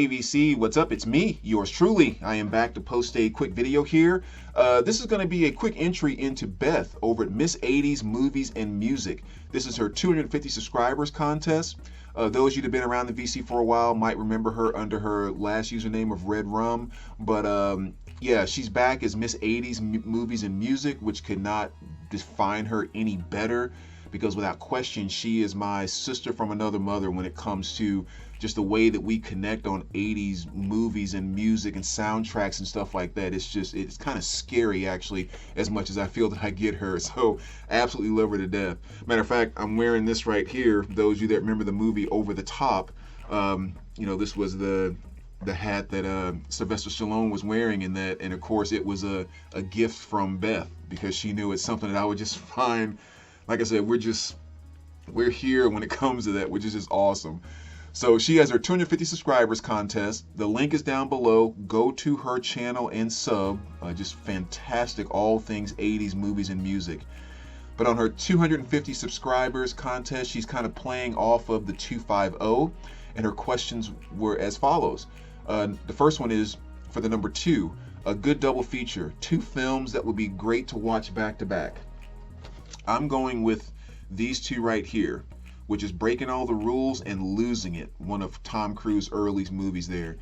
Hey VC, what's up? It's me, yours truly. I am back to post a quick video here. This is going to be a quick entry into Beth over at Miss 80s Movies and Music. This is her 250 subscribers contest. Those of you that have been around the VC for a while might remember her under her last username of Red Rum. But yeah, she's back as Miss 80s Movies and Music, which could not define her any better, because without question, she is my sister from another mother when it comes to just the way that we connect on 80s movies and music and soundtracks and stuff like that. It's kind of scary, actually, as much as I feel that I get her. So I absolutely love her to death. Matter of fact, I'm wearing this right here. Those of you that remember the movie Over the Top, this was the hat that Sylvester Stallone was wearing in that, and of course it was a gift from Beth, because she knew it's something that I would just find. Like I said, we're here when it comes to that, which is just awesome. So she has her 250 subscribers contest. The link is down below. Go to her channel and sub. Just fantastic, all things 80s movies and music. But on her 250 subscribers contest, she's kind of playing off of the 250, and her questions were as follows. The first one is for the number 2, a good double feature, 2 films that would be great to watch back to back. I'm going with these 2 right here, which is Breaking All the Rules and Losing It, one of Tom Cruise's early movies there.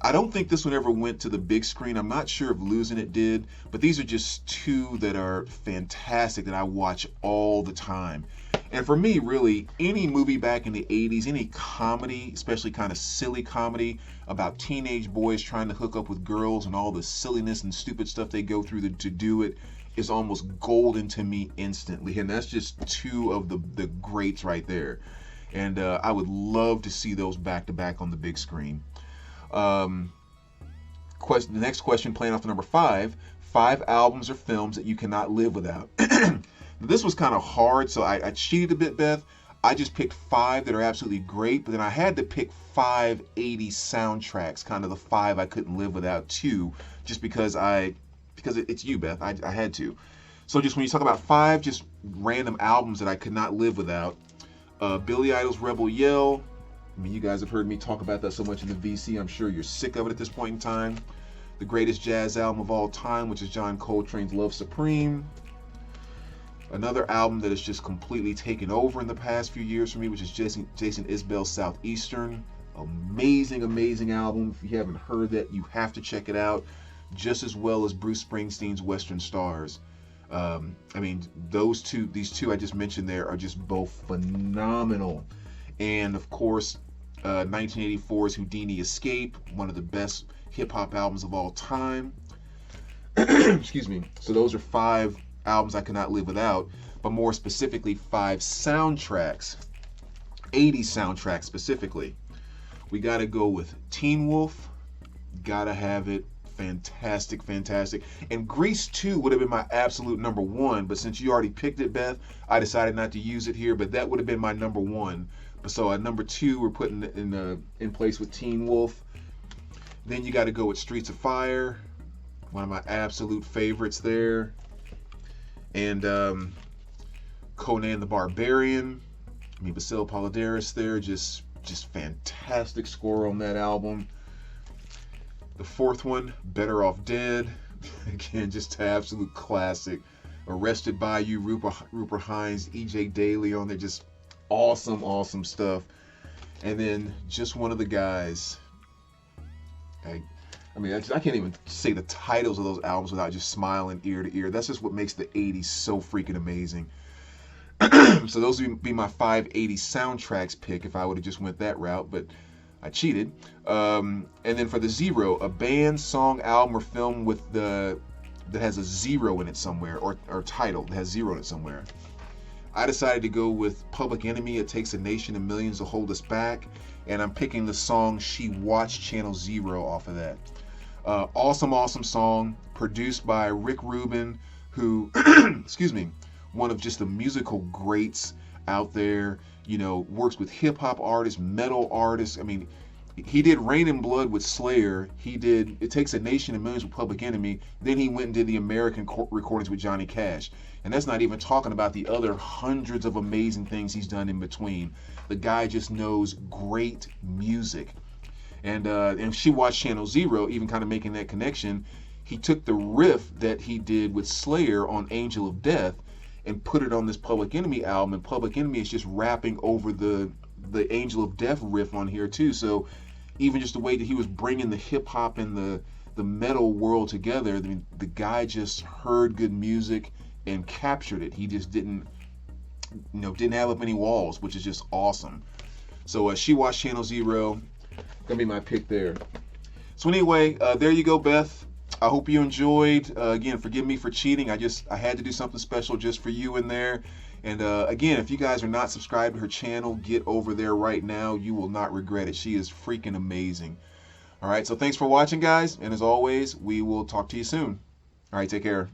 I don't think this one ever went to the big screen. I'm not sure if Losing It did, but these are just 2 that are fantastic that I watch all the time. And for me, really, any movie back in the 80s, any comedy, especially kind of silly comedy about teenage boys trying to hook up with girls and all the silliness and stupid stuff they go through to do it, is almost golden to me instantly. And that's just 2 of the greats right there. And I would love to see those back to back on the big screen. The next question, playing off the number 5 albums or films that you cannot live without. This was kind of hard, so I cheated a bit, Beth. I just picked 5 that are absolutely great, but then I had to pick 5 80s soundtracks, kind of the 5 I couldn't live without too, just because it's you, Beth. I had to. So just when you talk about 5 just random albums that I could not live without, Billy Idol's Rebel Yell. I mean, you guys have heard me talk about that so much in the VC. I'm sure you're sick of it at this point in time. The greatest jazz album of all time, which is John Coltrane's Love Supreme. Another album that has just completely taken over in the past few years for me, which is Jason Isbell's Southeastern. Amazing, amazing album. If you haven't heard that, you have to check it out. Just as well as Bruce Springsteen's Western Stars. I mean, these two I just mentioned there are just both phenomenal. And of course, 1984's Houdini Escape, one of the best hip-hop albums of all time. Excuse me. So those are 5 albums I cannot live without, but more specifically 5 soundtracks, 80s soundtracks specifically. We got to go with Teen Wolf, gotta have it. Fantastic, fantastic. And Grease 2 would have been my absolute number 1, but since you already picked it, Beth, I decided not to use it here, but that would have been my number 1. So at number 2, we're putting it in place with Teen Wolf. Then you got to go with Streets of Fire, one of my absolute favorites there. And Conan the Barbarian. I mean, Basil Polidaris there, just fantastic score on that album. The 4th one, Better Off Dead. Again, just an absolute classic. Arrested by You, Rupert Hines, E.J. Daly on there. Just awesome, awesome stuff. And then Just One of the Guys. I can't even say the titles of those albums without just smiling ear to ear. That's just what makes the 80s so freaking amazing. So those would be my 5 80s soundtracks pick if I would have just went that route, but I cheated. And then for the 0, a band, song, album, or film that has a 0 in it somewhere, or title that has 0 in it somewhere. I decided to go with Public Enemy, It Takes a Nation and Millions to Hold Us Back, and I'm picking the song She Watched Channel Zero off of that. Awesome, awesome song, produced by Rick Rubin, who, excuse me, one of just the musical greats out there. You know, works with hip-hop artists, metal artists. I mean, he did Rain and Blood with Slayer. He did It Takes a Nation and Millions with Public Enemy. Then he went and did the American recordings with Johnny Cash. And that's not even talking about the other hundreds of amazing things he's done in between. The guy just knows great music. And She Watched Channel Zero, even kind of making that connection. He took the riff that he did with Slayer on Angel of Death and put it on this Public Enemy album, and Public Enemy is just rapping over the Angel of Death riff on here too. So even just the way that he was bringing the hip hop and the metal world together, I mean, the guy just heard good music and captured it. He just didn't have up any walls, which is just awesome. So She Watched Channel Zero, gonna be my pick there. So anyway, there you go, Beth. I hope you enjoyed. Again, forgive me for cheating. I had to do something special just for you in there. And again, if you guys are not subscribed to her channel, get over there right now. You will not regret it. She is freaking amazing. All right, so thanks for watching, guys. And as always, we will talk to you soon. All right, take care.